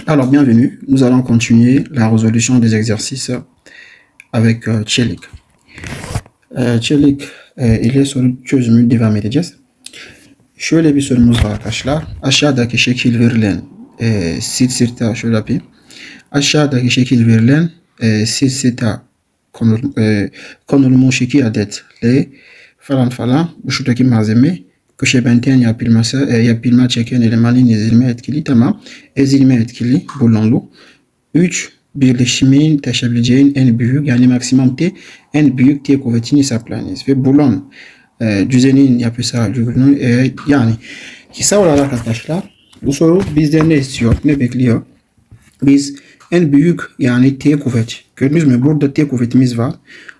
Alors, bienvenue. Nous allons continuer la résolution des exercices avec Çelik. Çelik ile soru çözümü devam edeceğiz. Şöyle bir sorumuz var arkadaşlar. Aşağıdaki şekil verilen silsita şöyle yapayım. Aşağıdaki şekil verilen silsita konulmuş 2 adetle falan falan bu şuradaki malzeme köşe benten yapılma çeken elemanın ezilme etkili, tamam. Ezilme etkili bulunlu. 3 birleşimin taşıyabileceğin en büyük yani maksimum T en büyük T kuvvetini hesaplayınız ve bulun düzenin yapısı yani kısa olarak arkadaşlar bu soru bizden ne istiyor, ne bekliyor? Biz en büyük yani T kuvvet. Gördünüz mü? Burada T kuvvetimiz var.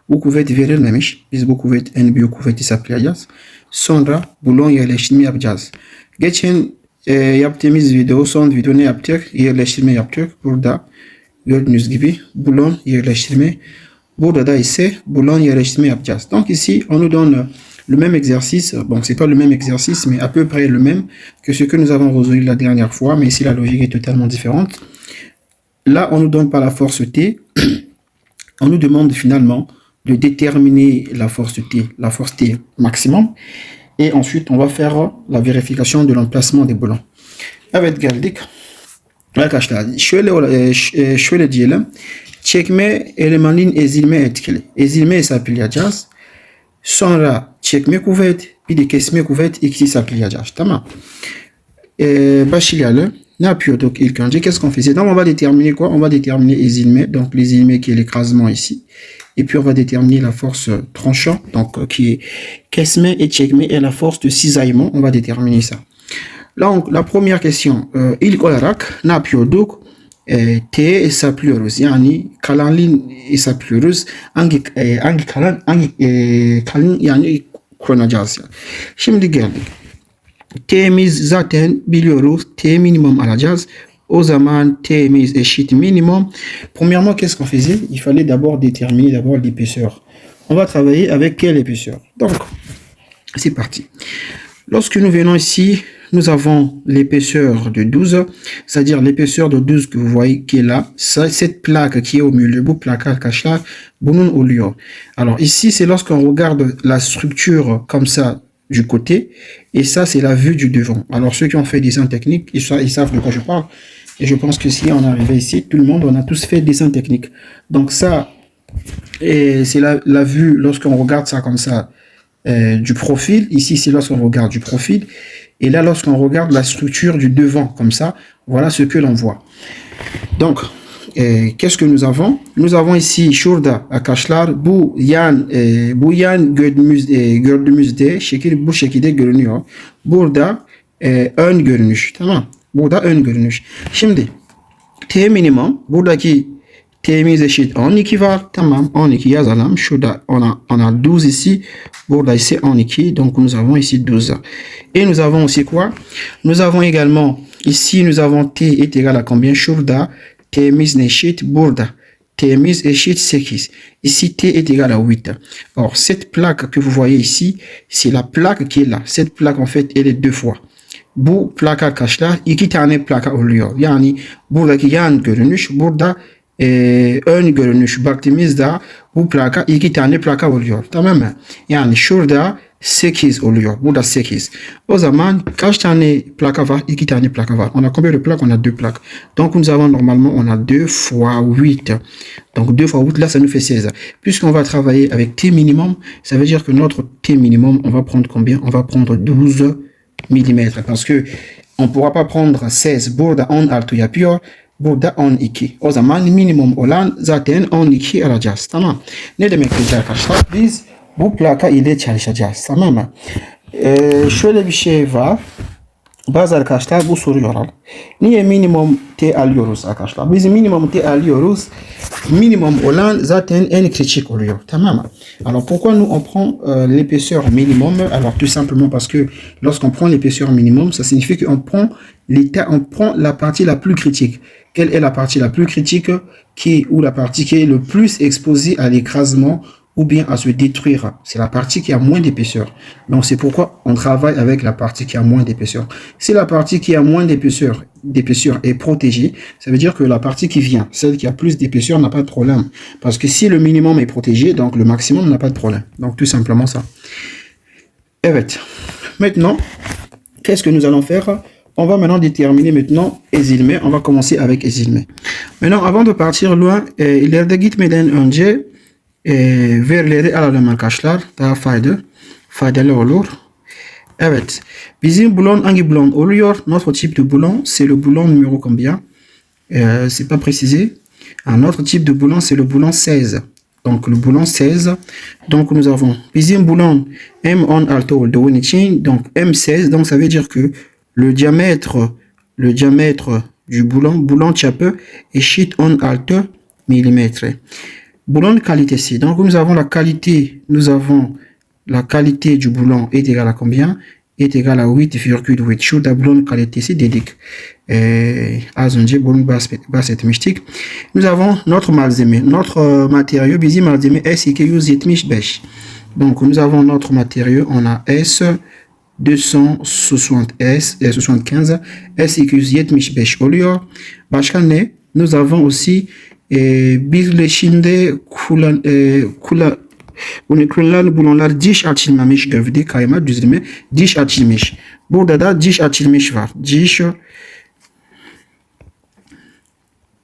Bu kuvvet verilmemiş. Biz bu kuvvet en büyük kuvveti hesaplayacağız. Sonra bulon yerleştirme yapacağız. Geçen yaptığımız video, son video ne yaptık? Yerleştirme yaptık. Burada gördüğünüz gibi bulon yerleştirme. Burada da ise bulon yerleştirme yapacağız. Donc ici, on nous donne le même exercice. Bon, c'est pas le même exercice, mais à peu près le même que ce que nous avons résolu la dernière fois. Mais ici, la logique est totalement différente. Là, on ne nous donne pas la force T. On nous demande finalement de déterminer la force T maximum. Et ensuite, on va faire la vérification de l'emplacement des boulons. Evet geldik. Arkadaşlar şöyle diyelim. Çekme elemanın ezilme etkili. Ezilme hesaplayacağız. Sonra çekme kuvvet, bir de kesme kuvvet ikisi hesaplayacağız. Tamam. Başlayalım. Ne yapıyorduk ilk önce? Qu'est-ce qu'on faisait? Donc on va déterminer quoi? On va déterminer ezilme, donc l'ezilme qui est l'écrasement ici. Et puis on va déterminer la force tranchant, donc qui est kesme et çekme et la force de cisaillement. On va déterminer ça. Donc la première question, ilk olarak ne yapıyorduk? T hesaplıyoruz. Yani kalanlığın hesaplıyoruz. Hangi kalın yani kullanacağız. Şimdi geldik. T'miz zaten biliyoruz. T minimum alacağız. O zaman T'miz eşit minimum. Premièrement, qu'est-ce qu'on faisait? Il fallait d'abord déterminer l'épaisseur. On va travailler avec quelle épaisseur? Donc, c'est parti. Lorsque nous venons ici, nous avons l'épaisseur de 12, c'est-à-dire l'épaisseur de 12 que vous voyez qui est là. Cette plaque qui est au milieu, bu plaque cache là, bunun oluyor. Alors ici, c'est lorsqu'on regarde la structure comme ça, du côté, et ça c'est la vue du devant. Alors ceux qui ont fait dessin technique, ils savent de quoi je parle, et je pense que si on arrivait ici, tout le monde, on a tous fait dessin technique. Donc ça, c'est la vue lorsqu'on regarde ça comme ça, du profil. Ici c'est lorsqu'on regarde du profil, et là lorsqu'on regarde la structure du devant comme ça, voilà ce que l'on voit. Donc qu'est-ce que nous avons? Nous avons ici şurada arkadaşlar bu yan gördüğümüzde şekil bu şekilde görünüyor. Burada ön görünüş, tamam. Burada ön görünüş. Şimdi T minimum buradaki T'miz eşit 12 var. Tamam, 12 yazalım. Şurada on a 12 ici. Burada ise 12. Donc nous avons ici 12. Et nous avons aussi quoi? Nous avons également ici nous avons T est égal à combien? Şurada T'miz eşit burada. T'miz eşit 8. Ici, T est égal à 8. Or, cette plaque que vous voyez ici, c'est la plaque qui est là. Cette plaque, en fait, elle est deux fois. Bu plaque arkadaşlar 2 tane plaka oluyor. Yani buradaki yan görünüş, burada ön görünüş baktığımızda bu plaka 2 tane plaka oluyor. Tamam mı? Yani şurada 8 oluyor. Burada 8. O zaman kaç tane plaka var? 2 tane plaka var. On a combien de plaques? On a 2 plaques. Donc nous avons normalement, on a 2 fois 8. Donc 2 fois 8, là ça nous fait 16. Puisqu'on va travailler avec T minimum, ça veut dire que notre T minimum, on va prendre combien? On va prendre 12 mm. Parce que on ne pourra pas prendre 16. Burada 16 yapıyor. Burada 12. O zaman minimum olan zaten 12 alacağız. Tamam. Ne demek arkadaşlar? Biz bu plaka ile çalışacağız. Tamam mı? Şöyle bir şey var. Bazı arkadaşlar bu soruyorlar. Niye minimum T alıyoruz arkadaşlar? Biz minimum T alıyoruz. Minimum olan zaten en küçük oluyor. Tamam mı? Alors pourquoi nous on prend l'épaisseur minimum? Alors tout simplement parce que lorsqu'on prend l'épaisseur minimum, ça signifie qu'on prend la partie la plus critique. Quelle est la partie la plus critique ou la partie qui est le plus exposée à l'écrasement ou bien à se détruire. C'est la partie qui a moins d'épaisseur. Donc, c'est pourquoi on travaille avec la partie qui a moins d'épaisseur. Si la partie qui a moins d'épaisseur est protégée, ça veut dire que la partie qui vient, celle qui a plus d'épaisseur, n'a pas de problème. Parce que si le minimum est protégé, donc le maximum n'a pas de problème. Donc, tout simplement ça. Evet. Maintenant, qu'est-ce que nous allons faire? On va maintenant déterminer maintenant ezilme. On va commencer avec ezilme. Maintenant, avant de partir loin, ileride gitmeden önce verileri alalım arkadaşlar. Daha faydalı olur. Evet. Bizim boulon hangi boulon oluyor? Notre type de boulon, c'est le boulon numéro combien? C'est pas précisé. Un autre type de boulon, c'est le boulon 16. Donc, le boulon 16. Donc, nous avons bizim boulon M10 alto olduğu için. Donc, M16. Donc, ça veut dire que le diamètre du boulon çapı eşit 16 mm. Boulon qualité. Donc, nous avons la qualité du boulon est égale à combien? Est égale à 8,8. Şurada boulon kalitesi dedik. Az önce bunu bahsetmiştik. Nous avons notre malzeme. Notre matériau, bizim malzeme S275. Donc, nous avons notre matériau. On a S 275 S275 oluyor. Başka ne? Nous avons aussi birleşimde kullanılan bulunlar diş açılmamış gövde kayma düzleme diş açılmış. Burada da diş açılmış var. Diş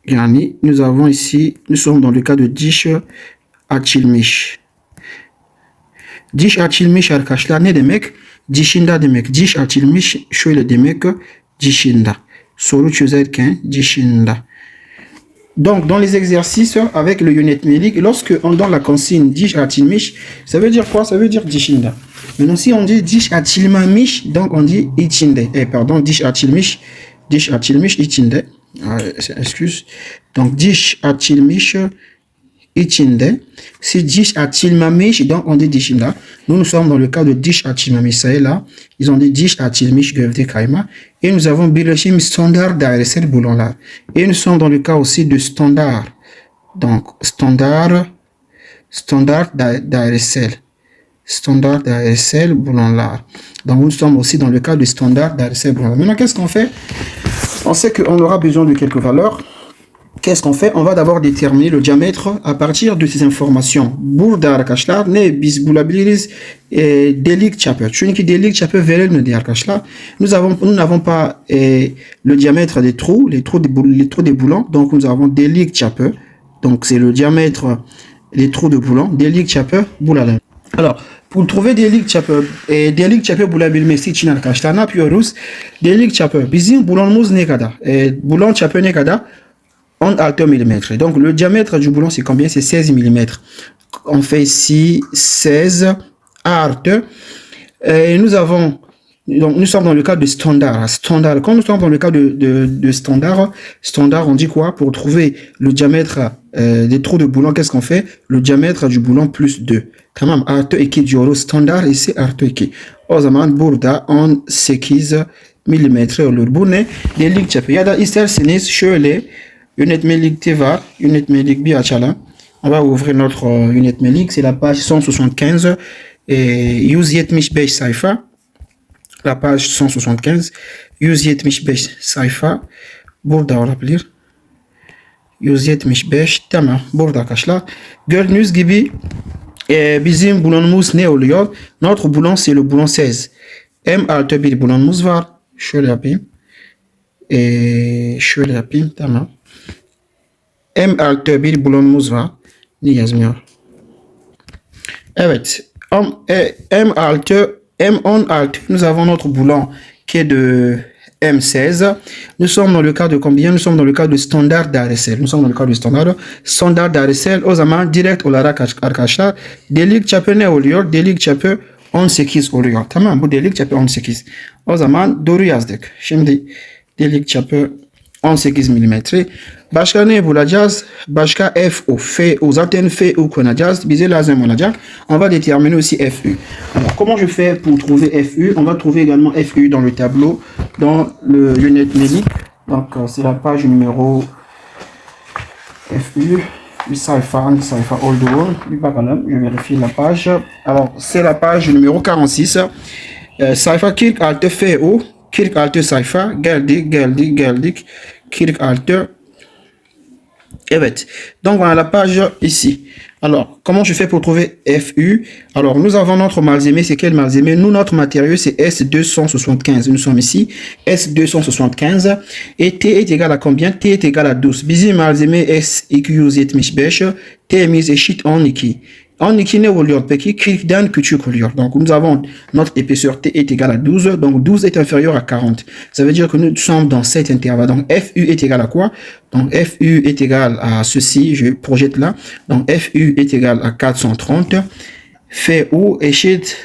yani nous avons ici, nous sommes dans le cas de diş açılmış. Diş açılmış arkadaşlar ne demek? Dişinde demek. Diş açılmış şöyle demek dişinde. Soru çözerken dişinde. Donc, dans les exercices avec le yönetmelik, lorsque on donne la consigne diş açılmış, ça veut dire quoi? Ça veut dire dişinde. Maintenant, si on dit diş açılmamış, donc on dit içinde. Pardon, diş açılmış içinde. Excuse. Donc, diş açılmış içinde. Si diş açılmamış, donc on dit dişinde. Nous sommes dans le cas de diş açılmamış. Ça est là. Ils ont dit diş açılmış gövde kayma. Et nous avons birleşim standard dairesel boulonlar. Et nous sommes dans le cas aussi de standard. Donc, standard dairesel. Standard dairesel boulonlar. Donc, nous sommes aussi dans le cas de standard dairesel boulonlar. Maintenant, qu'est-ce qu'on fait? On sait qu'on aura besoin de quelques valeurs. Qu'est-ce qu'on fait? On va d'abord déterminer le diamètre à partir de ces informations. Burada arkadaşlar ne biz bulabiliriz? Delik çapı. Çünkü delik çapı verilmedi arkadaşlar. Nous n'avons pas le diamètre des trous, les trous des boulons. Donc nous avons delik çapı. Donc c'est le diamètre des trous de boulon. Delik çapı bulalım. Alors pour trouver delik çapı bulabilmesi için arkadaşlar ne yapıyoruz? Delik çapı bizim boulonumuz ne kadar? Boulon çapı ne kadar? 16 mm. Donc, le diamètre du boulon, c'est combien? C'est 16 mm. On fait ici 16 artı. Et nous sommes dans le cas de standard. Quand nous sommes dans le cas de standard, on dit quoi? Pour trouver le diamètre des trous de boulon, qu'est-ce qu'on fait? Le diamètre du boulon plus 2. Tamam, artı 2 diyoruz. Standard ise artı 2. O zaman burada 18 mm olur. Bu ne? Delik çapı. Ya da isterseniz şöyle yönetmelikte var. Yönetmelik bir açalım. On va ouvrir notre yönetmelik. C'est la page 175. 175 sayfa. La page 175. 175 sayfa. Burada olabilir. 175. Tamam. Burada arkadaşlar. Gördüğünüz gibi bizim boulonumuz ne oluyor? Notre boulon c'est le boulon 16. M artı bir boulonumuz var. Şöyle yapayım. Şöyle yapayım. Tamam. M artı bir boulonumuz var. Ne yazmıyor? Evet. M16. Nous avons notre boulon qui est de M16. Nous sommes dans le cas de combien? Nous sommes dans le cas de standard dairesel. Nous sommes dans le cas de standard dairesel. O zaman direkt olarak arkadaşlar delik çapı ne oluyor? Delik çapı 18 oluyor. Tamam, bu delik çapı 18. O zaman doğru yazdık. Şimdi delik çapı 18 mm. Başka ne bulacağız? Başka FU. Zaten FU konacağız. Bize lazım olacak. On va déterminer aussi FU. Alors, comment je fais pour trouver FU? On va trouver également FU dans le tableau, dans le yönetmelik. Donc, c'est la page numéro FU. Cypher Oldoun. Je vérifie la page. Alors, c'est la page numéro 46. Cypher Kirk Alter FEO. Kirk Alter Cypher. Geldik. Kirk Alter. Evet. Donc, on a la page ici. Alors, comment je fais pour trouver FU? Alors, nous avons notre malzémé. C'est quel malzémé? Nous, notre matériau, c'est S275. Nous sommes ici. S275. Et T est égal à combien? T est égal à 12. Bizim malzémé S 275. Temiz eşit 12. 12 ne oluyor peki? 40'dan küçük oluyor. Donc, nous avons notre épaisseur T est égal à 12. Donc, 12 est inférieur à 40. Ça veut dire que nous sommes dans cet intervalle. Donc, FU est égal à quoi? Donc, FU est égal à ceci. Je projette là. Donc, FU est égal à 430. FU eşit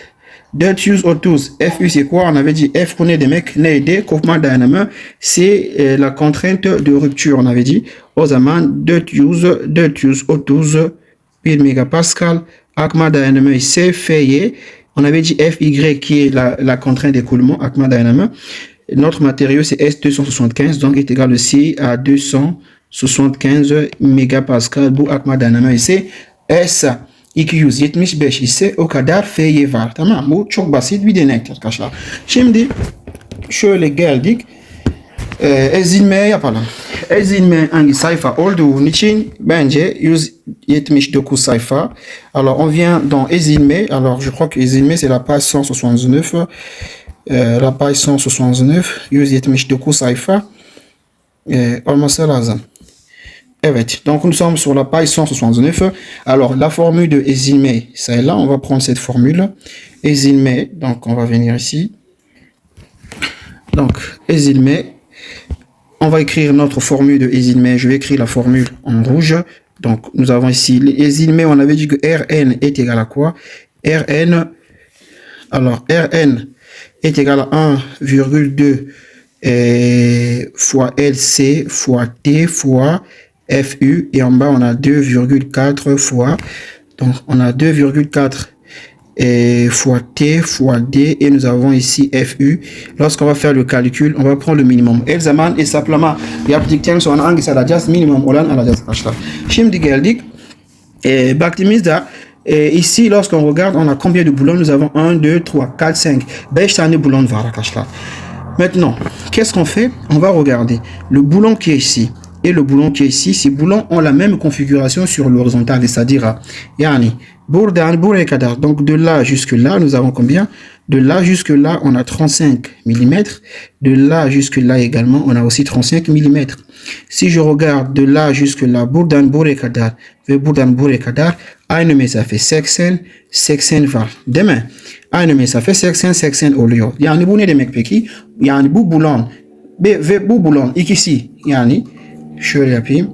430. FU, c'est quoi? On avait dit F pour des mecs, neydi? Kopma dayanımı. C'est la contrainte de rupture, on avait dit. O zaman 430 1 mégapascal. Akma dayanımı ise F'ye. On avait dit FY qui est la contrainte d'écoulement. Akma dayanımı. Notre matériau, c'est S275, donc est égal aussi à 275 mégapascal. Bu akma dayanımı ise S 275 ise o kadar F'ye var. Tamam, bu çok basit bir denektir arkadaşlar. Şimdi şöyle geldik. Ezilmeye yapalım. Ezilme hangi sayfa olduğu için bence 179 sayfa. Alors on vient dans ezilme. Alors je crois que ezilme c'est la page 169. La page 169 179 sayfa olması lazım. Evet, donc nous sommes sur la page 169. Alors la formule de ezilme, c'est là. On va prendre cette formule. Ezilme, donc on va venir ici. Donc ezilme. On va écrire notre formule de ezilme. Je vais écrire la formule en rouge. Donc, nous avons ici les ezilme. On avait dit que Rn est égal à quoi? Rn. Alors, Rn est égal à 1,2 fois LC fois T fois FU. Et en bas, on a 2,4 fois. Donc, on a 2,4 fois T fois D et nous avons ici FU. Lorsqu'on va faire le calcul, on va prendre le minimum. El zaman hesaplama yaptıktan sonra hangisi alacağız? Minimum olan alacağız arkadaşlar. Şimdi geldik. Baktığımızda ici lorsqu'on regarde, on a combien de boulons? Nous avons 1, 2, 3, 4, 5. 5 tane boulons var arkadaşlar. Maintenant, qu'est-ce qu'on fait? On va regarder le boulon qui est ici et le boulon qui est ici. Ces boulons ont la même configuration sur l'horizontale, c'est-à-dire yani buradan buraya kadar. Donc de là jusque là, nous avons combien? De là jusque là, on a 35 mm. De là jusque là également, on a aussi 35 mm. Si je regarde de là jusque là, buradan buraya kadar ve buradan buraya kadar aynı mesafe 80 var. Değil mi? Aynı mesafe 80 oluyor. Yani bu ne demek peki? Yani bu bulon ve bu bulon ikisi, yani şöyle yapayım.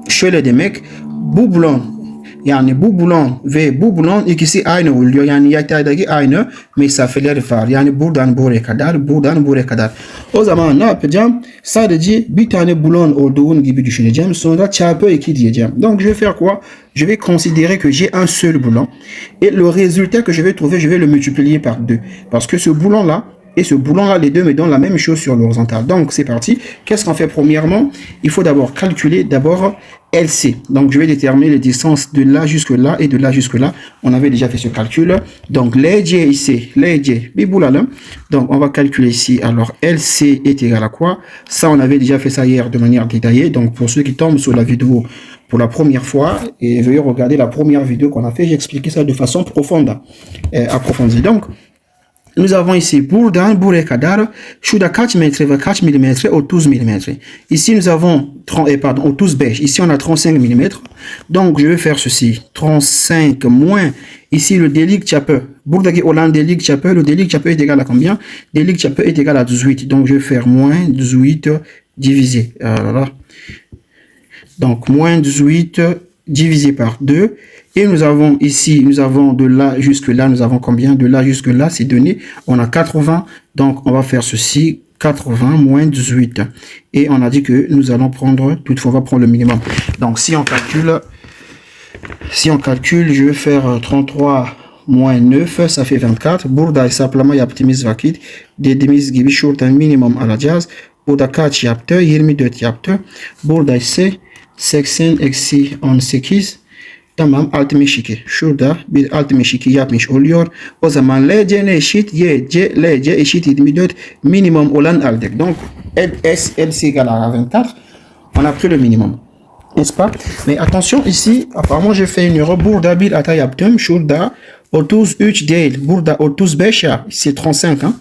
Şöyle demek, bu bulon yani bu bulon ve bu bulon ikisi aynı oluyor. Yani yataydaki aynı mesafeler var. Yani buradan buraya kadar, buradan buraya kadar. O zaman ne yapacağım? Sadece bir tane bulon olduğun gibi düşüneceğim. Sonra çarpı 2 diyeceğim. Donc je vais faire quoi? Je vais considérer que j'ai un seul boulon. Et le résultat que je vais trouver, je vais le multiplier par 2. Parce que ce boulon-là et ce boulon-là, les deux me donnent la même chose sur l'horizontale. Donc, c'est parti. Qu'est-ce qu'on fait premièrement? Il faut d'abord calculer LC. Donc, je vais déterminer les distances de là jusque là et de là jusque là. On avait déjà fait ce calcul. Donc, LG ici, LG, donc, on va calculer ici. Alors, LC est égal à quoi? Ça, on avait déjà fait ça hier de manière détaillée. Donc, pour ceux qui tombent sur la vidéo pour la première fois, et veuillez regarder la première vidéo qu'on a fait, j'ai expliqué ça de façon profonde, approfondie. Donc, nous avons ici buradan buraya kadar şurada kaç metre ve kaç milimetre? 30 mm. Ici nous avons 35. Ici on a 35 mm. Donc je vais faire ceci. 35 moins ici le delik çapı. Buradaki olan delik çapı, le delik çapı est égal à combien? Delik çapı est égal à 18. Donc je vais faire moins 18 divisé. Voilà. Donc moins 18 divisé par 2. Et nous avons ici, nous avons de là jusque là, nous avons combien? De là jusque là, c'est donné. On a 80. Donc, on va faire ceci. 80 moins 18. Et on a dit que nous allons prendre, toutefois, on va prendre le minimum. Donc, si on calcule, je vais faire 33 moins 9, ça fait 24. Burada hesaplama yaptığımız vakit dediğimiz gibi şuradan minimum alacağız. Burada kaç yaptı? 24 yaptı. Burada ise 80 eksi 18 tamam 62. Şurada bir 62 yapmış oluyor. O zaman LC ne eşit? YC, LC eşit 24 minimum olan aldık. Donc LC égale à 24. On a pris le minimum. N'est-ce pas? Mais attention ici, apparemment j'ai fait une erreur. Burada bir hata yaptım. Şurada 33 değil. Burada 35 ya. C'est 35 hein.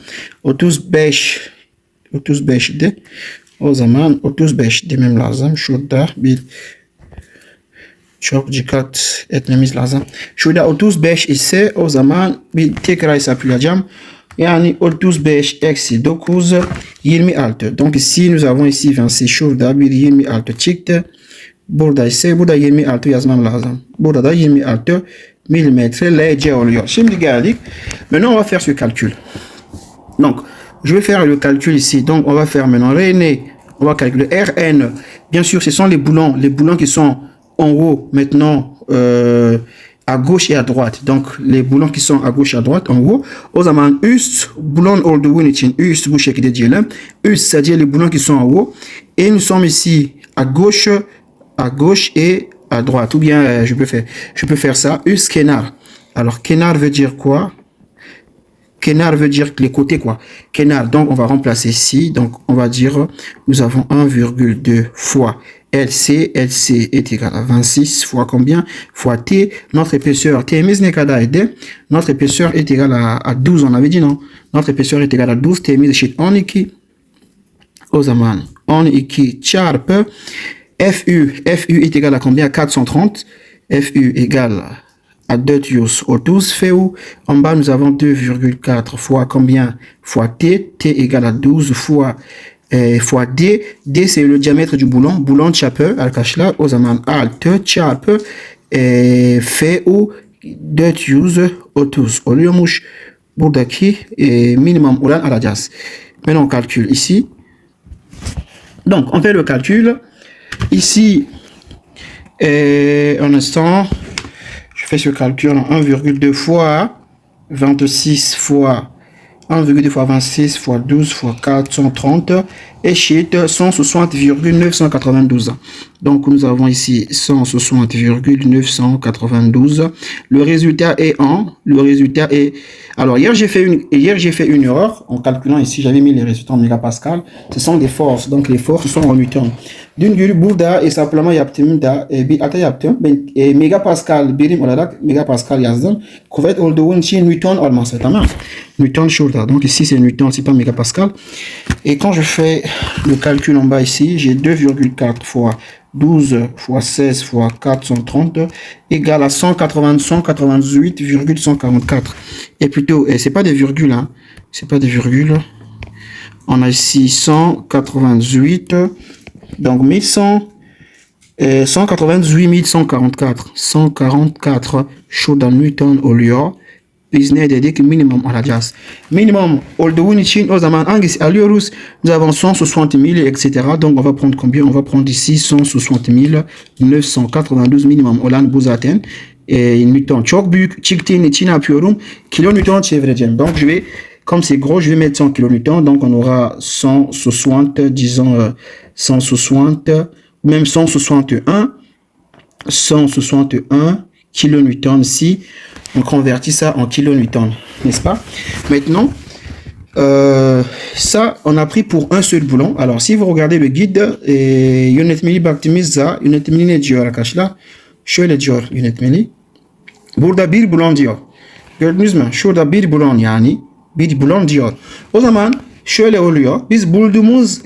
35 de. O zaman 35 demem lazım. Şurada bir çok dikkat etmemiz lazım. Şurada 35 ise o zaman bir tekrar hesaplayacağım. Yani 35 eksi 9 26. Donc ici nous avons ici 26. Şurada bir 26 çıktı. Burada ise burada 26 yazmam lazım. Burada da 26 milimetre LC oluyor. Şimdi geldik. Maintenant on va faire ce calcul. Donc je vais faire le calcul ici. Donc on va faire maintenant René. On va calculer Rn. Bien sûr ce sont les boulons qui sont en haut maintenant à gauche et à droite. Donc les boulons qui sont à gauche et à droite en haut. O zaman üst boulon olduğu için üst bu şekilde diyelim. Üst c'est-à-dire les boulons qui sont en haut. Et nous sommes ici à gauche et à droite. Ou bien je peux faire ça. Üst kenar. Alors kenar veut dire quoi? Kenar veut dire les côtés quoi. Kenar. Donc on va remplacer ici. Donc on va dire nous avons 1,2 fois LC est égal à 26 fois combien? Fois T. Notre épaisseur, TMS n'est qu'à aider. Notre épaisseur est égale à 12. On avait dit non. Notre épaisseur est égale à 12. TMS est on iki. O zaman on iki çarpı FU est égal à combien? 430. FU égale à 2 tiers au 12 FU. En bas, nous avons 2,4 fois combien? Fois T. T égale à 12 fois D. D, c'est le diamètre du boulon. Boulon çapı arkadaşlar. O zaman 6 çarpı FU 2 tiers 30 oluyormuş. Buradaki minimum olan alacağız. Maintenant, on calcule ici. Donc, on fait le calcul. Ici, un instant, je fais ce calcul en 1,2 fois 26 fois 1,2 fois 26 fois 12 fois 430 échit 160,992. Donc nous avons ici 160,992. Le résultat est alors hier j'ai fait une erreur en calculant ici, j'avais mis les résultats en mégapascal. Ce sont des forces, donc les forces sont en newton. Dün günü burada hesaplama yaptığımda bir hata yaptım. Ben megapascal birim olarak megapascal yazdım. Kuvvet olduğu için newton olması, tamam. Newton şurada. Donc ici c'est newton, c'est pas mégapascal. Et quand je fais le calcul en bas ici, j'ai 2,4 fois 12 fois 16 fois 430 égale à 188,144. Et plutôt, c'est pas des virgules, hein. C'est pas des virgules. On a ici 188, donc 188 144. 144 Newton oluyor. Biz ne dedik? Minimum alacağız. Minimum olduğu için o zaman hangisi alıyoruz? Nous avons 160.000 etc. Donc on va prendre combien? On va prendre ici 160.992 minimum olan bu zaten. Newton çok büyük çıktığın için yapıyorum? Kilonewton çevireceğim. Donc je vais, comme c'est gros, je vais mettre 100 kilonewton. Donc on aura 160, disons 160, même 161 kilonewton ici. On convertit ça en kilonewton, n'est-ce pas? Maintenant, ça, on a pris pour un seul boulon. Alors, si vous regardez le guide, yönetmeni baktığımızda yönetmeni ne diyor arkadaşlar? Şöyle diyor yönetmeni. Burada bir boulon diyor. Gördünüz mü? Şurada bir boulon, yani bir boulon diyor. O zaman şöyle oluyor. Biz bulduğumuz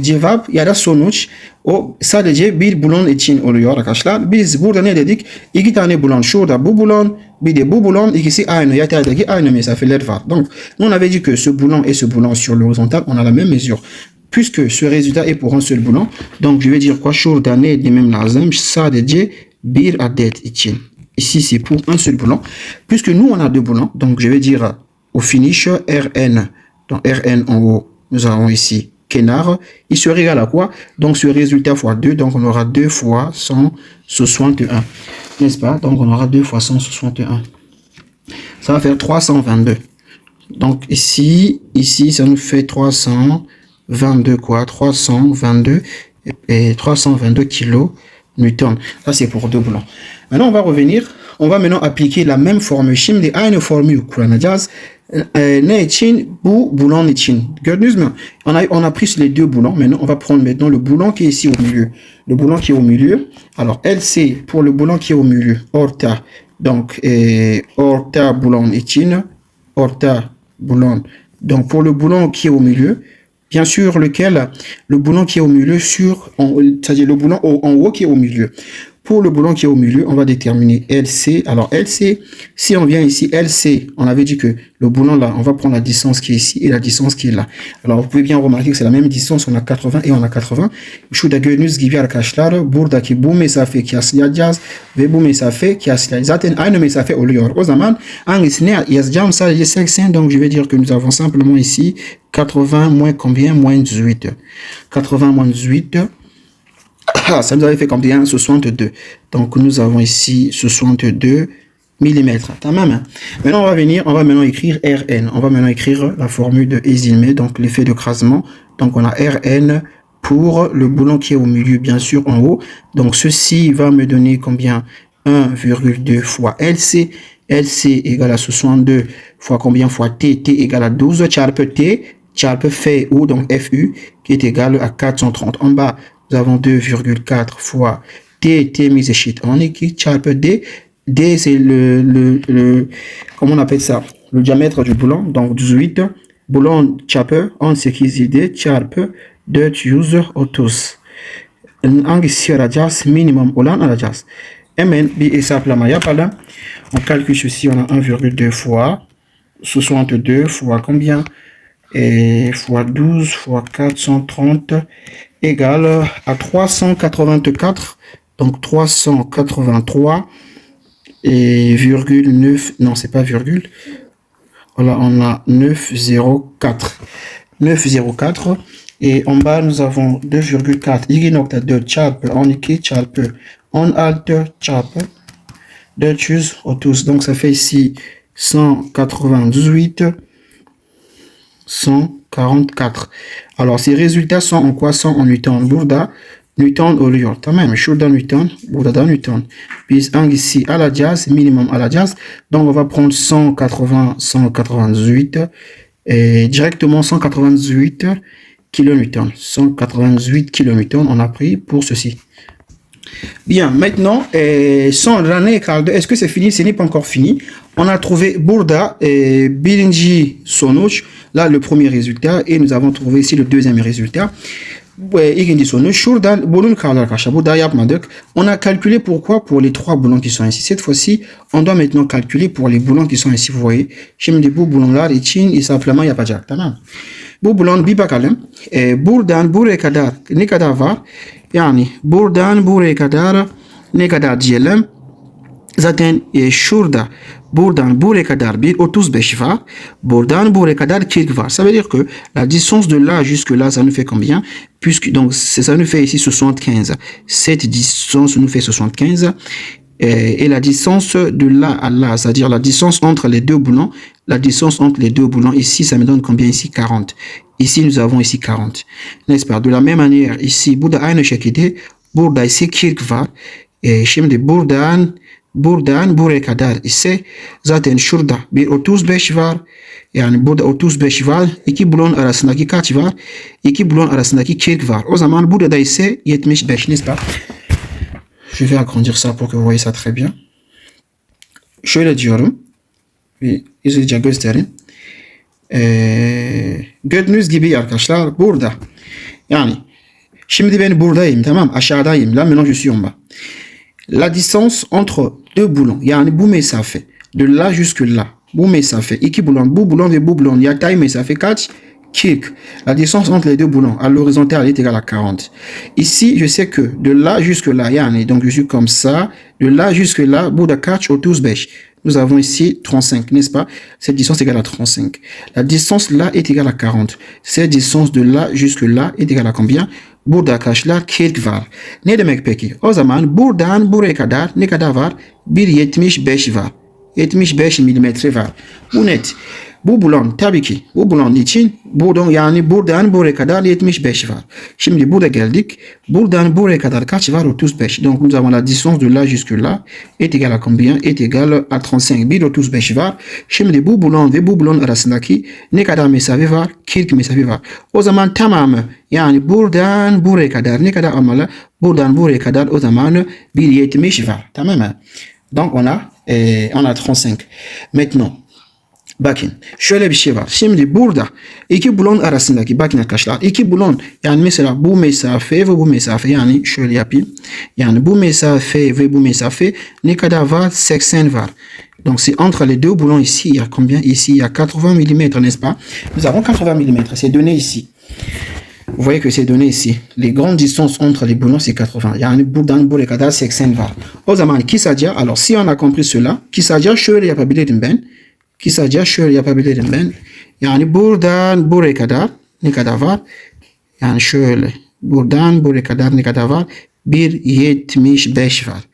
cevap ya da sonuç o sadece bir boulon için oluyor arkadaşlar. Biz burada ne dedik? İki tane boulon. Şurada bu boulon, bir de bu boulon, ikisi aynı yataydaki aynı mesafeler var. Donc, on avait dit que ce boulon et ce boulon sur l'horizontal, on a la même mesure. Puisque ce résultat est pour un seul boulon, donc je vais dire quoi? Şurada ne demem lazım? Sadece bir adet için. Ici, c'est pour un seul boulon. Puisque nous, on a deux boulons, donc je vais dire au finish Rn. Donc Rn en haut, nous avons ici kenar. Il serait égal à quoi? Donc ce résultat fois 2, donc on aura 2 fois 161. N'est-ce pas? Donc on aura 2 fois 161. Ça va faire 322. Donc ici, ça nous fait 322 quoi? 322 et 322 kilos Newton. Ça, c'est pour deux boulons. Maintenant, on va revenir. On va maintenant appliquer la même formule. Şimdi aynı formül kullanacağız. Ne için? Bu boulon için. Gördünüz mü? On a pris les deux boulons. Maintenant, on va prendre maintenant le boulon qui est ici au milieu. Le boulon qui est au milieu. Alors, LC pour le boulon qui est au milieu. Orta. Donc, orta boulon için. Orta boulon. Donc, pour le boulon qui est au milieu, bien sûr, lequel? Le boulon qui est au milieu c'est-à-dire le boulon en haut qui est au milieu. Pour le boulon qui est au milieu, on va déterminer LC. Alors, LC, si on vient ici, LC, on avait dit que le boulon là, on va prendre la distance qui est ici et la distance qui est là. Alors, vous pouvez bien remarquer que c'est la même distance, on a 80 et on a 80. Şurada gördüğünüz gibi arkadaşlar, buradaki bu mesafe kıyaslayacağız ve bu mesafe kıyaslayacağız. Zaten aynı mesafe oluyor. O zaman hangisini yazacağım? Sadece 80, donc je vais dire que nous avons simplement ici 80 moins combien? Moins 18. 80 moins 18. Ah, ça nous avait fait combien? 62. Donc, nous avons ici 62 mm. Tamam. Maintenant, on va maintenant écrire Rn. On va maintenant écrire la formule de Aisin-May, donc l'effet de crasement. Donc, on a Rn pour le boulon qui est au milieu, bien sûr, en haut. Donc, ceci va me donner combien? 1,2 fois LC. LC égale à 62 fois combien? Fois T. T égale à 12. Çarpı T. Çarpı FU, donc FU, qui est égal à 430. En bas, nous avons 2,4 fois T, T mise sheet en équipe, çarpı D. D, c'est comment on appelle ça? Le diamètre du boulon, donc 18. Boulon çarpı 18 D çarpı 430. Hangisi alacağız? Minimum olan alacağız. Hemen bir hesaplama yapalım. On calcule ceci, on a 1,2 fois 62 fois combien? Et fois 12 fois 430 égale à 384, donc 383 et virgule 9, non c'est pas virgule, voilà on a 904, 904 et en bas nous avons 2,4, 2,4 çarpı 12 çarpı 16 çarpı 430, donc ça fait ici 198, 144. Alors, ces résultats sont en quoi? Sont en Newton. Burada Newton oluyor. Tamam mı? Şurada Newton, burada da Newton. Biz hangisi alacağız? Minimum alacağız. Donc, on va prendre 180, 198 et directement 188 kilonewtons. 188 kilonewtons, on a pris pour ceci. Bien, maintenant, son l'année kaldı. Est-ce que c'est fini? Ce n'est pas encore fini. On a trouvé burada birinci sonuç. Là, le premier résultat. Et nous avons trouvé ici le deuxième résultat. İkinci sonuç. Şuradan boulon kaldı arkadaşlar. Burada yapmadık. On a calculé pourquoi pour les trois boulons qui sont ici. Cette fois-ci, on doit maintenant calculer pour les boulons qui sont ici. Vous voyez. Şimdi bu boulonlar için hesaplama yapacak. Tamam. Bu boulon bir bakalım. Buradan buraya kadar ne kadar var? Yani buradan buraya kadar ne kadar diyelim? Zaten şurada buradan buraya kadar bir 35 var. Buradan buraya kadar 40 var. Ça veut dire que la distance de là jusque là, ça nous fait combien? Puisque donc ça nous fait ici 75. Cette distance nous fait 75. Et la distance de là à là, c'est-à-dire la distance entre les deux boulons, la distance entre les deux boulons, ici, ça me donne combien? Ici, 40. Ici, nous avons ici 40. N'est-ce pas? De la même manière, ici, burada aynı şekilde, burada ise 40 var. Şimdi buradan buraya kadar ise zaten şurada bir 35 var. Yani burada 35 var. İki boulon arasındaki kaç var? İki boulon arasındaki 40 var. O zaman burada ise 75, n'est-ce pas? Je vais agrandir ça pour que vous voyez ça très bien. Şöyle diyorum. Bir hızlıca gösterin. Gördüğünüz gibi arkadaşlar burada. Yani şimdi ben buradayım, tamam, aşağıdayım. Là maintenant je suis en bas. La distance entre deux boulons. Yani bu mesafe. De là jusque là. Bu mesafe. İki boulon. Bu boulon ve bu boulon. Yatay mesafe kaç? 40. La distance entre les deux boulons à l'horizontale est égale à 40. Ici, je sais que de là jusque là, yani, donc je suis comme ça, de là jusque là, burada kaç? 35. Nous avons ici 35, n'est-ce pas? Cette distance est égale à 35. La distance là est égale à 40. Cette distance de là jusque là est égale à combien? Burada kaçlar? 40 var. Ne demek peki? O zaman buradan buraya kadar ne kadar var? 1,75 var. 75 milimetre var. Bu net. bu bulan tabii ki bu bulan için buradan yani buradan buraya kadar 75 var. Şimdi burada geldik. Buradan buraya kadar kaç var? 35. Donc nous avons la distance de là jusque là est égale à combien? Est égale à 35. Bir 35 var. Şimdi bu bulan ve bu bulan arasındaki ne kadar mesafe var? 40 mesafe var. O zaman tamamı yani buradan buraya kadar ne kadar olmalı? Buradan buraya kadar o zaman bir 70 var. Tamam mı? Donc on a 35. Maintenant bakın şöyle bir şey var. Şimdi burada iki bulon arasındaki bakın arkadaşlar iki bulon yani mesela bu mesafe ve bu mesafe yani şöyle yapayım. Yani bu mesafe ve bu mesafe ne kadar var? 80 var. Donc c'est entre les deux boulons ici. Il y a combien? Ici il y a 80 mm, n'est-ce pas? Nous avons 80 mm. C'est donné ici. Vous voyez que c'est donné ici. Les grandes distances entre les boulons, c'est 80. Yani buradan buraya kadar 80 var. O zaman kısaca, alors si on a compris cela, kısaca şöyle yapabilirim ben. Kısaca şöyle yapabilirim ben. Yani buradan buraya kadar ne kadar var? Yani şöyle. Buradan buraya kadar ne kadar var? 1,75 var.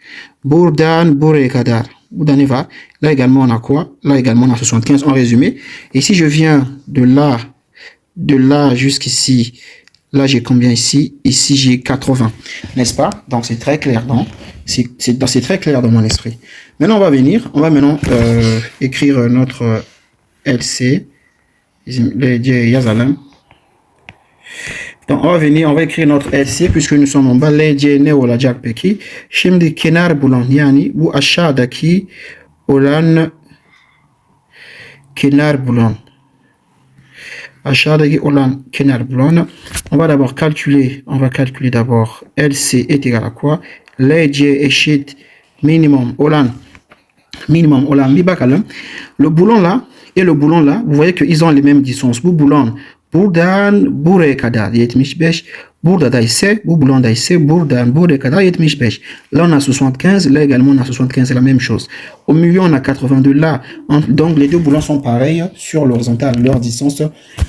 Buradan buraya kadar. Burada ne var? Là également on a quoi? Là également on a 75 en résumé. Et si je viens de là jusqu'ici, là j'ai combien ici? Ici j'ai 80. N'est-ce pas? Donc c'est très clair, non? C'est très clair dans mon esprit. Maintenant on va maintenant écrire notre LC. Donc on va écrire notre LC puisque nous sommes en bas. LC ne olacak peki. Şimdi kenar bulan yani bu aşağıdaki olan kenar bulan. Aşağıdaki olan kenar bulan. On va d'abord calculer. On va calculer d'abord LC est égal à quoi? LC eşit minimum olan bir bakalım. Le boulon là et le boulon là, vous voyez qu'ils ont les mêmes distances. Bu boulon buradan buraya kadar 75. Burada da ise bu boulon da ise buradan buraya kadar 75. Là on a 75, là également on a 75, c'est la même chose. Au milieu on a 82 là. Donc les deux boulons sont pareils sur l'horizontale. Leur distance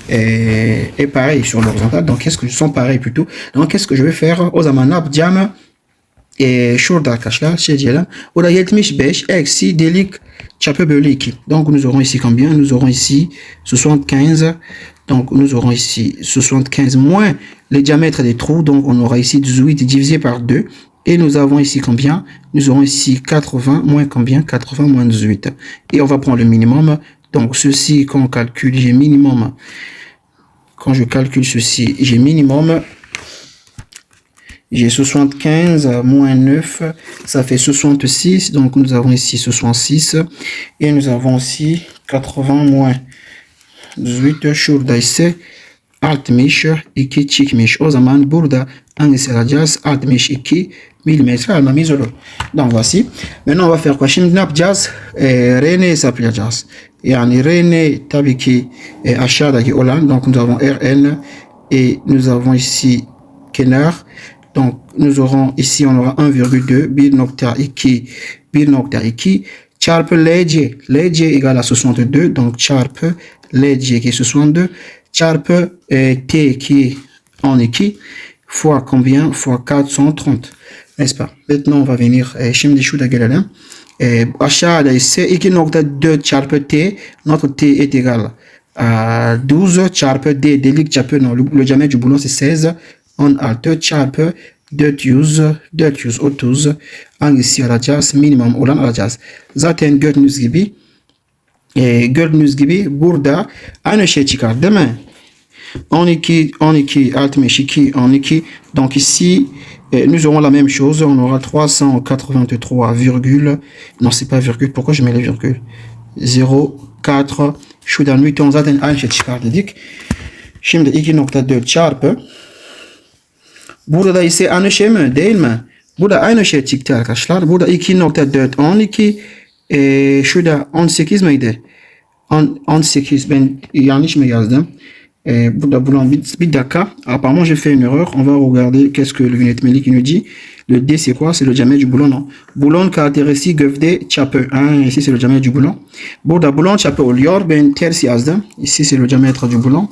est pareille sur l'horizontale. Donc qu'est-ce que sont pareils plutôt? Donc qu'est-ce que je vais faire? O zaman ne yapacağım? Şurada arkadaşlar şey diyelim. O da 75 eksi delik çapı bölü 2. Donc nous aurons ici combien? Nous aurons ici 75. Donc nous aurons ici 75 moins le diamètre des trous. Donc on aura ici 18 divisé par 2. Et nous avons ici combien? Nous aurons ici 80 moins combien? 80 moins 18. Et on va prendre le minimum. Donc ceci quand on calcule, j'ai minimum. Quand je calcule ceci, j'ai minimum. J'ai 75 moins 9, ça fait 66. Donc nous avons ici 66. Et nous avons aussi 80 moins 18. Şurada ise 62 çıkmış. O zaman burada hangisi alacağız? 62 mm almamız olur. Donc voici. Maintenant on va faire quoi? Şimdi ne yapacağız? R'ni hesaplayacağız. Yani R'ni tabii ki aşağıdaki olan. Donc nous avons Rn et nous avons ici kenar. Donc, nous aurons ici, on aura 1,2, 1,2 çarpı LC. LC égale à 62, donc çarpı LC qui est 62, çarpı T qui est en 2, fois combien? Fois 430, n'est-ce pas? Maintenant, on va venir, şimdi şurada gelelim. Aşağıda ise 2,4 çarpı T, notre T est égal à 12 çarpı D, delik çapı, non, le diamètre du boulon c'est 16, on altı çarpı 430 hangisi alacağız? Minimum olan alacağız. Zaten gördüğünüz gibi burada aynı şey çıkar değil mi? 12, 62, 12. Donc ici, nous aurons la même chose. On aura 383, virgule. Non, c'est pas virgule. Pourquoi je mets les virgules? 0,4. Şuradan Newton zaten aynı şey çıkar dedik. Şimdi 2,4 çarpı. Burada da ise aynı şey mi? Değil mi? Burada aynı şey çıktı arkadaşlar. Burada 2,4 12. Şurada 18 miydi? 18. Ben yanlış mı yazdım? Burada bulan bir dakika. Apparemment j'ai fait une erreur. On va regarder qu'est-ce que le yönetmelik nous dit. Le D c'est quoi? C'est le diamètre du boulon, non? Boulon caractéristique gövde çapı. Ici c'est le diamètre du boulon. Burada boulon çapı oluyor. Ben ters yazdım. Ici c'est le diamètre du boulon.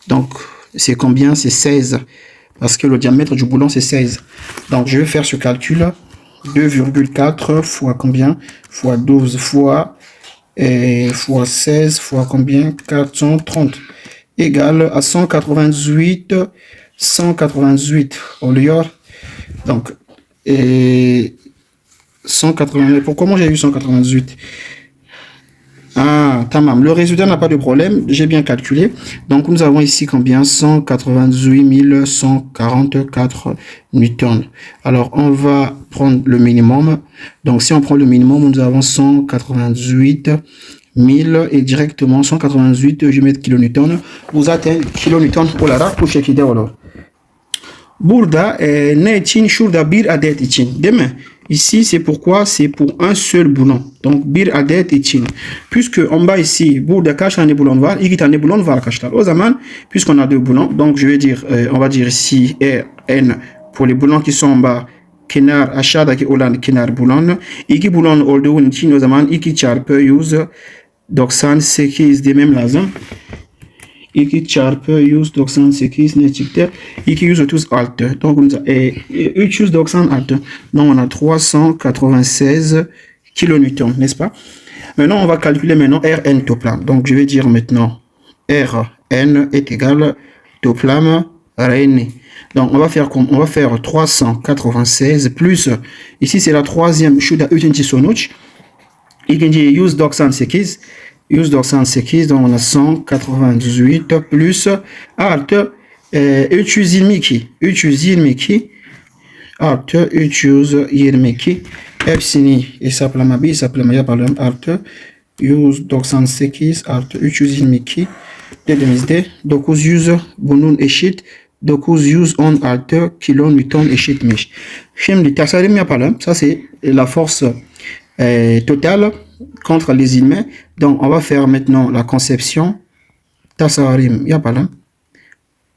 Donc c'est combien? C'est 16. Parce que le diamètre du boulon c'est 16. Donc je vais faire ce calcul. 2,4 fois combien? Fois 12 fois fois 16 fois combien? 430 égale à 188 au lieu. Donc, 188. Pourquoi moi j'ai eu 188? Ah, tamam. Le résultat n'a pas de problème. J'ai bien calculé. Donc, nous avons ici combien? 188 144 newtons. Alors, on va prendre le minimum. Donc, si on prend le minimum, nous avons 188 000 et directement 188, je vais mettre kilonewton. Vous atteignez kilonewton. Oh là là, pour chaque idée, alors. Burada ne için şurada bir adet için, değil mi? Ici, c'est pourquoi? C'est pour un seul boulon. Donc, bir adet için. Puisque en bas ici, burada kaç tane boulon var? 2 tane boulon var arkadaşlar. O zaman, puisqu'on a deux boulons, donc je vais dire, on va dire ici N pour les boulons qui sont en bas. Kenar aşağıdaki olan kenar boulon. 2 boulon olduğu için o zaman 2 çarpı 198 demem lazım. 2 çarpı 198 ne çıktı? 236. Donc, on a 396. Donc, on a 396 kilonewtons, n'est-ce pas? Maintenant, on va calculer maintenant Rn toplam. Donc, je vais dire maintenant Rn est égal toplam Rn. Donc, on va faire comme? On va faire 396 plus, ici, c'est la troisième. Şurada üçüncü sonuç. İkinci 198. 198, donc on a 198 plus artı 322 artı 322 hepsini hesaplama yapalım. Artı 198 artı 322 dediğimizde 900, bunun eşit 916 kilonewton eşitmiş. Şimdi tasarım yapalım. Ça c'est la force totale contre les ilmets. Donc, on va faire maintenant la conception. Tassarim, yapalım.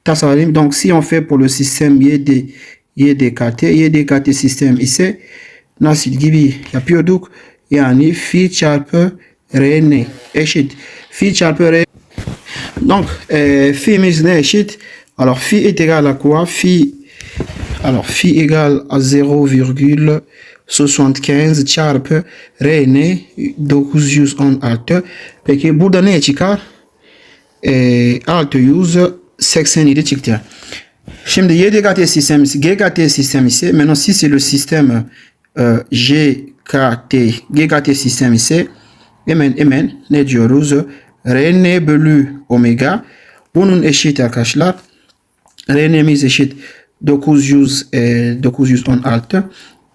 Tassarim. Donc, si on fait pour le système YDKT système ise nasıl gibi yapıyorduk? Yani fi çarpı Rn eşit. Fi çarpı R. Donc, fi'miz ne eşit? Alors, phi est égal à quoi? Phi égale à 0,75 çarpı Rn 916. Peki burada ne çıkar? 687 çıktı. Şimdi YDKT sistemi, GKT sistemi ise, maintenant si c'est le système GKT sistemi ise hemen ne diyoruz? Rn bölü omega. Bunun eşit arkadaşlar. Rn'miz eşit 916.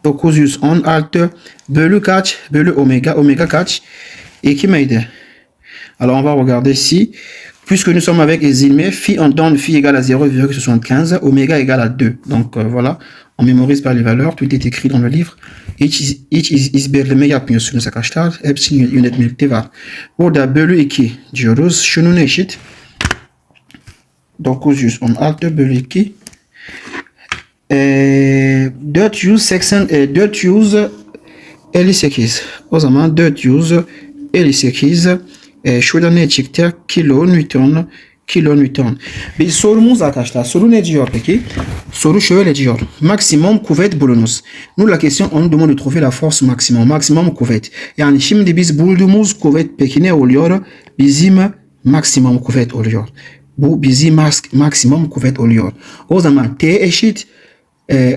916 bölü kaç? Bölü omega. Omega kaç? 2 miydi? Alors, on va regarder ici. Puisque nous sommes avec les ilmets, phi, on donne phi égale à 0,75, oméga égale à 2. Donc, voilà, on mémorise pas les valeurs. Tout est écrit dans le livre. Hiç ezberleme yapmıyorsunuz arkadaşlar. Hepsini yönetmelikte var. Burada bölü 2 diyoruz. Şunun eşit 916 bölü 2. 458. O zaman 458. Şurada ne çıktı? Kilonewton. Bir sorumuz arkadaşlar. Soru ne diyor peki? Soru şöyle diyor. Maximum kuvvet bulunuz. Nous la question on nous demande de trouver la force maximum. Maximum kuvvet. Yani şimdi biz bulduğumuz kuvvet peki ne oluyor? Bizim maksimum kuvvet oluyor. Bu bizim maksimum kuvvet oluyor. O zaman T eşit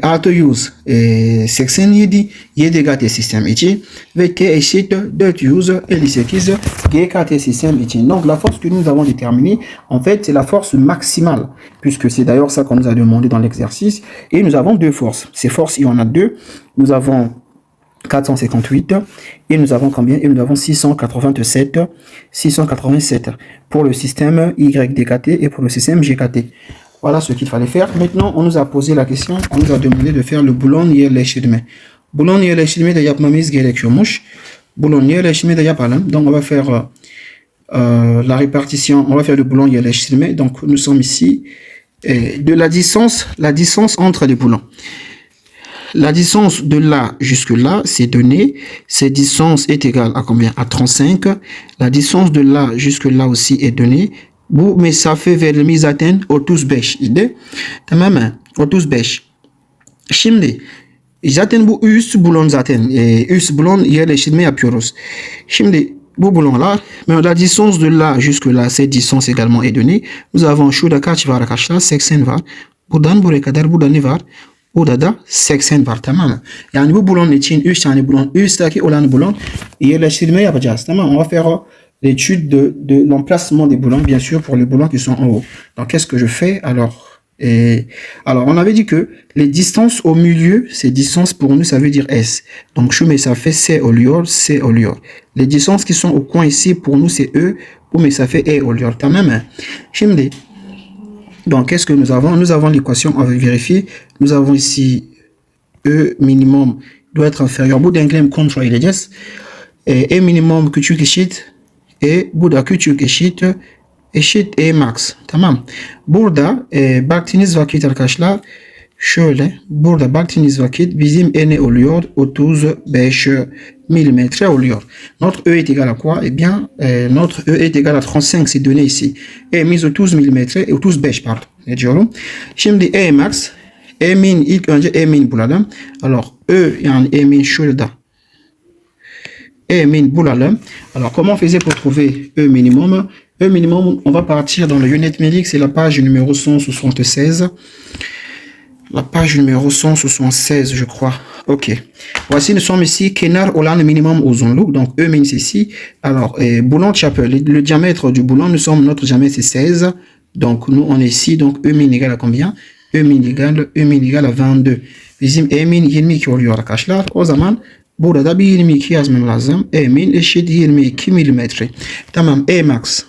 687 YDKT sistem için ve T eşit 458 GKT système için. Donc la force que nous avons déterminée, en fait, c'est la force maximale, puisque c'est d'ailleurs ça qu'on nous a demandé dans l'exercice. Et nous avons deux forces. Ces forces, il y en a deux. Nous avons 458 et nous avons combien? Et nous avons 687 pour le système YDKT et pour le système GKT. Voilà ce qu'il fallait faire. Maintenant, on nous a posé la question, on nous a demandé de faire le boulon yerleştirme. Boulon yerleştirme de yapmamız gerekiyormuş. Boulon yerleştirme de yapalım. Donc, on va faire la répartition, on va faire le boulon yerleştirme. Donc, nous sommes ici de la distance entre les boulons. La distance de là jusque là, c'est donné. Cette distance est égale à combien? À 35. La distance de là jusque là aussi est donnée. Bu mesafe verilmiş zaten 35 idi. Tamam mı? 35. Şimdi zaten bu üst bulon zaten üst bulon yerleştirme yapıyoruz. Şimdi bu bulon-là, mais la distance de là jusque là, cette distance également est donnée. Nous avons şurada kaç var arkadaşlar? 80 var. Buradan buraya kadar burada ne var? Burada da 80 var, tamam mı? Yani bu bulon için 3 tane bulon, üstteki olan bulon yerleştirme yapacağız, tamam mı? On va faire l'étude de l'emplacement des boulons, bien sûr, pour les boulons qui sont en haut. Donc, qu'est-ce que je fais? Alors, on avait dit que les distances au milieu, ces distances pour nous, ça veut dire S. Donc, je mets ça fait C au lieu, C au lieu. Les distances qui sont au coin ici, pour nous, c'est E, ou mais ça fait E au lieu. Quand même, Chimde. Donc, qu'est-ce que nous avons? Nous avons l'équation, on va vérifier. Nous avons ici E minimum doit être inférieur. Bu denklem kontrol edeceğiz. E minimum küçük eşit. Bu da küçük eşit E max. Tamam. Burada baktığınız vakit arkadaşlar şöyle. Burada baktığınız vakit bizim E ne oluyor? 35 mm oluyor. Notre E est égal à quoi? Eh bien, notre E est égal à 35. C'est donné ici. E mise 30 mm et 35 pardon. Ne diyorum? Şimdi E max. E min ilk önce E min bulalım. Alors E yani E min şurada. E min bulalım. Alors comment on faisait pour trouver E minimum? E minimum, on va partir dans le unit medic, c'est la page numéro 176. La page numéro 176, je crois. Ok. Voici, nous sommes ici. Kenar olan minimum uzunluk. Donc, E min c'est ici. Alors, boulon çapı. Le diamètre du boulon, nous sommes, notre diamètre c'est 16. Donc, nous, on est ici. Donc, E min égale à combien? E min égale à 22. Bizim E min 22 oluyor arkadaşlar. O zaman burada bir 22 yazmam lazım. E min eşit 22 milimetre. Tamam. E max.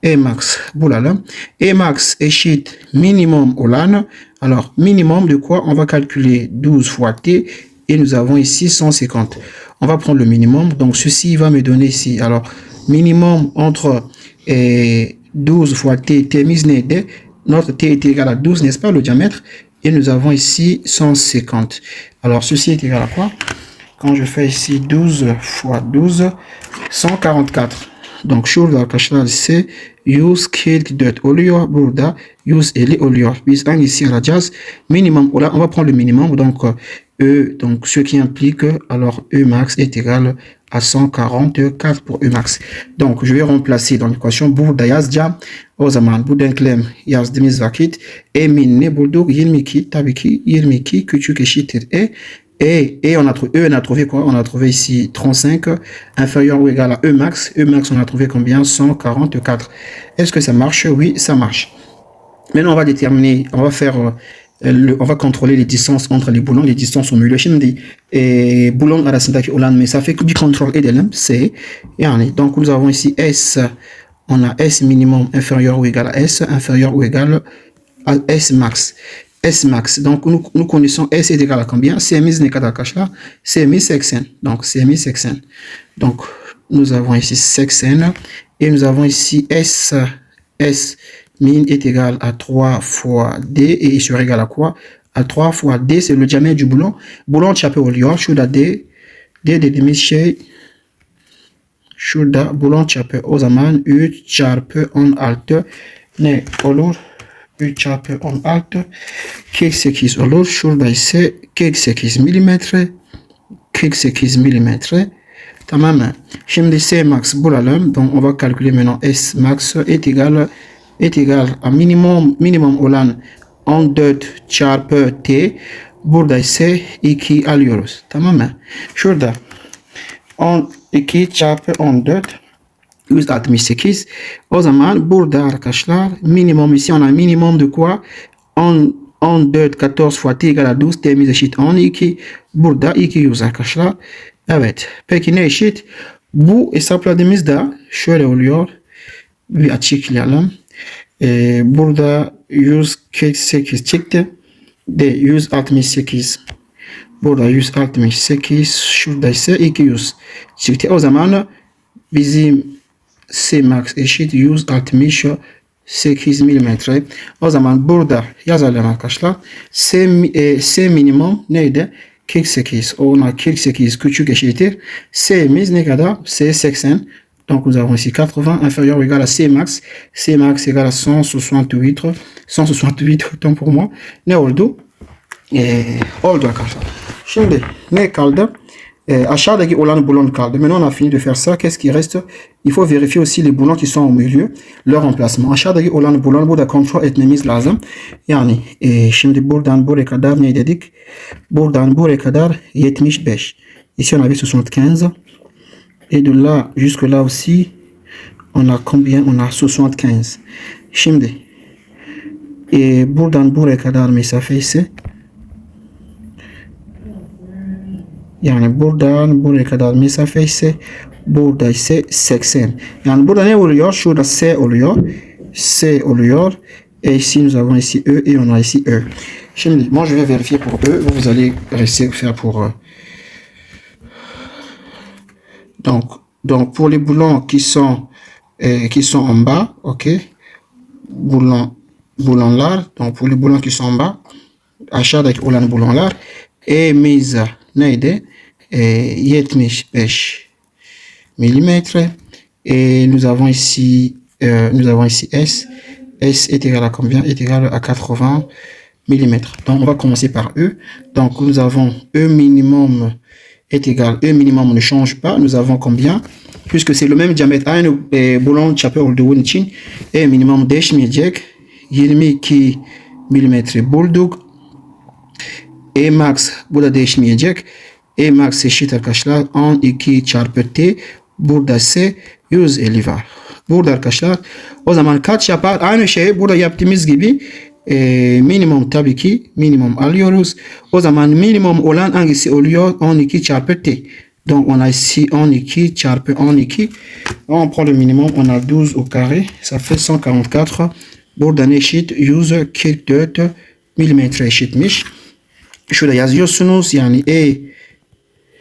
E max bulalım. E max eşit minimum olan. Alors, minimum de quoi? On va calculer 12 fois T. Et nous avons ici 150. On va prendre le minimum. Donc, ceci va me donner ici. Alors, minimum entre 12 fois T. T mise D. Notre T est égal à 12, n'est-ce pas, le diamètre? Et nous avons ici 150. Alors, ceci est égal à quoi? Quand je fais ici 12 fois 12, 144. Donc, şurada arkadaşlar ise 144 oluyor. Burada 150 oluyor. Biz hangisi alacağız? Minimum. On va prendre le minimum. Donc, donc ce qui implique, alors, E max est égal à 144 pour E max. Donc, je vais remplacer dans l'équation. Burada yazacağım. O zaman bu denklem yazdığımız vakit E min ne bulduk? 22. Tabii ki 22 küçük eşittir E. Et on a trouvé quoi? On a trouvé ici 35 inférieur ou égal à E max. E max, on a trouvé combien? 144. Est-ce que ça marche? Oui, ça marche. Maintenant, on va déterminer, on va faire, on va contrôler les distances entre les boulons, les distances au milieu. Şimdi boulon arasındaki olan mesafe bir kontrol edelim. C'est, yani, donc nous avons ici S, on a S minimum inférieur ou égal à S, inférieur ou égal à S max. S max. Donc, nous connaissons S est égal à combien? CMIS n'est qu'à là. CMIS 60. Donc, CMIS 60. Donc, nous avons ici 60. Et nous avons ici S min est égal à 3 fois D. Et il sera égal à quoi? À 3 fois D, c'est le diamètre du boulon. Boulon çapı oluyor. Şurada D. D dediğimiz şey. Şurada boulon çapı. O zaman 3 çarpı 16 ne olur? 3 çarpı 16 48 olur. Şurada ise 48 milimetre. 48 milimetre. Tamam mı? Şimdi C max bulalım. Donc on va calculer maintenant S max est égal à minimum olan 14 çarpı T. Burada ise 2 alıyoruz. Tamam mı? Şurada 12 çarpı 14 168. O zaman burada arkadaşlar minimum ici on a minimum de quoi? 14 14 fois T égale à 12. T'imiz eşit 12. Burada 200 arkadaşlar. Evet. Peki ne eşit? Bu hesapladığımızda şöyle oluyor. Bir açıklayalım. Burada 148 çıktı. De 168. Burada 168. Şurada ise 200 çıktı. O zaman bizim C max eşit 168 mm. O zaman burada yazalım arkadaşlar. C minimum neydi? 48. Ona 48 küçük eşittir. C'miz ne kadar? C 80. Donc nous avons ici 80 inférieur ou égal à C max. C max égale à 168. 168 autant pour moi. Ne oldu? Oldu arkadaşlar. Şimdi ne kaldı? aşağıdaki olan boulon kaldı. Maintenant on a fini de faire ça. Qu'est-ce qui reste? Il faut vérifier aussi les boulons qui sont au milieu, leur emplacement. Aşağıdaki olan boulon burada kontrol etmemiz lazım. Yani şimdi buradan buraya kadar ne dedik? Buradan buraya kadar 75. Ici on avait 75. Et de là jusque là aussi on a combien? On a 75. Şimdi buradan buraya kadar mesafe ise yani buradan buraya kadar mesafe ise burada ise 80. Yani burada ne oluyor? Şurada C oluyor. C oluyor. Et ici nous avons ici E et on a ici E. Şimdi moi je vais vérifier pour E. Vous allez rester faire pour E. Donc pour les boulons qui sont en bas, ok, boulonlar. Donc pour les boulons qui sont en bas, aşağıdaki olan boulonlar mise neydi? 75 mm. Et nous avons ici S. S est égal à combien? Est égal à 80 mm. Donc on va commencer par E. Donc nous avons E minimum est égal, E minimum ne change pas. Nous avons combien? Puisque c'est le même diamètre. Aynı boulon çapı olduğu için E minimum değişmeyecek. 22 mm bulduk. E max burada değişmeyecek. E max eşit arkadaşlar 12 çarpı T. Burada ise 150 var. Burada arkadaşlar o zaman kaç yapar? Aynı şey burada yaptığımız gibi minimum tabii ki minimum alıyoruz. O zaman minimum olan hangisi oluyor? 12 çarpı T. Donc on a ici 12 çarpı 12. On prend le minimum. On a 12 au carré. Ça fait 144. Buradan eşit 144 mm eşitmiş. Şurada yazıyorsunuz. Yani E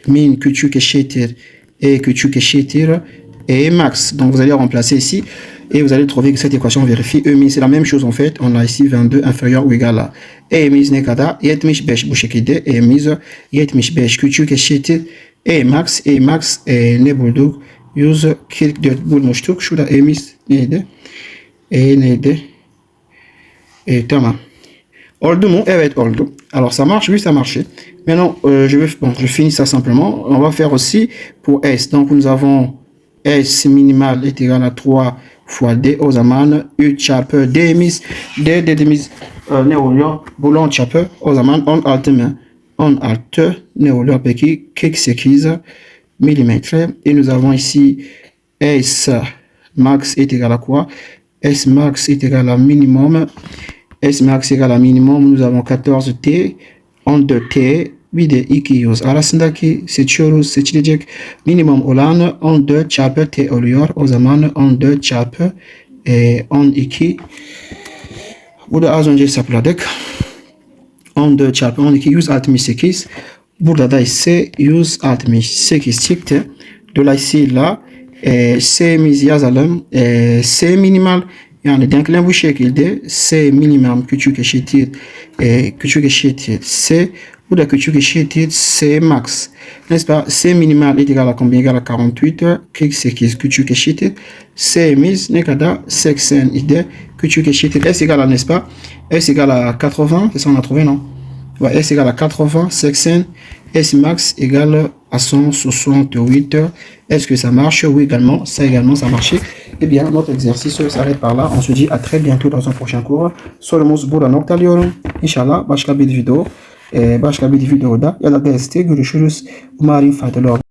min küçük eşittir E küçük eşittir E max. Donc vous allez remplacer ici et vous allez trouver que cette équation vérifie E min. C'est la même chose en fait. On a ici 22 inférieur ou égal à E min ne kadar? 75 bu şekilde. E min 75 küçük eşittir E max. E max ne bulduk? 144 bulmuştuk. Şurada E min neydi? E neydi? Tamam. Oldu mu? Evet oldu. Alors ça marche? Oui, ça marche. Maintenant, je finis ça simplement. On va faire aussi pour S. Donc nous avons S minimal est égal à 3 fois D. O zaman 3 çarpı D'miz. D dediğimiz ne oluyor? Boulon çapı. O zaman 16 mı? 16 ne oluyor peki? 48 mm. Et nous avons ici S max est égal à quoi? S max est égal à minimum. S max égal à minimum. Nous avons 14 T. 14 T. Bir de 200 arasındaki seçiyoruz. Seçilecek minimum olan 14 çarpı T oluyor. O zaman 14 çarpı 12. Burada az önce hesapladık. 14 çarpı 12 168. Burada da ise 168 çıktı. Dolayısıyla C'mizi yazalım. C minimal yani denklem bu şekilde. C minimum küçük eşittir C. Bu da küçük eşittir C max. N'est-ce pas? C minimal est égal à combien? Égal à 48. 48 küçük eşittir. C'miz ne kadar? 80 idi. Küçük eşittir. S égale à, n'est-ce pas? S égale à 80. C'est ça on a trouvé, non? Ouais, S égale à 80. 80. S max égale à 168. Est-ce que ça marche? Oui, également. Ça également, ça marche. Eh bien, notre exercice s'arrête par là. On se dit à très bientôt dans un prochain cours. Sorumuz burada noktalıyorum. İnşallah başka bir videoda ya da derste görüşürüz. Umarım faydalı olur.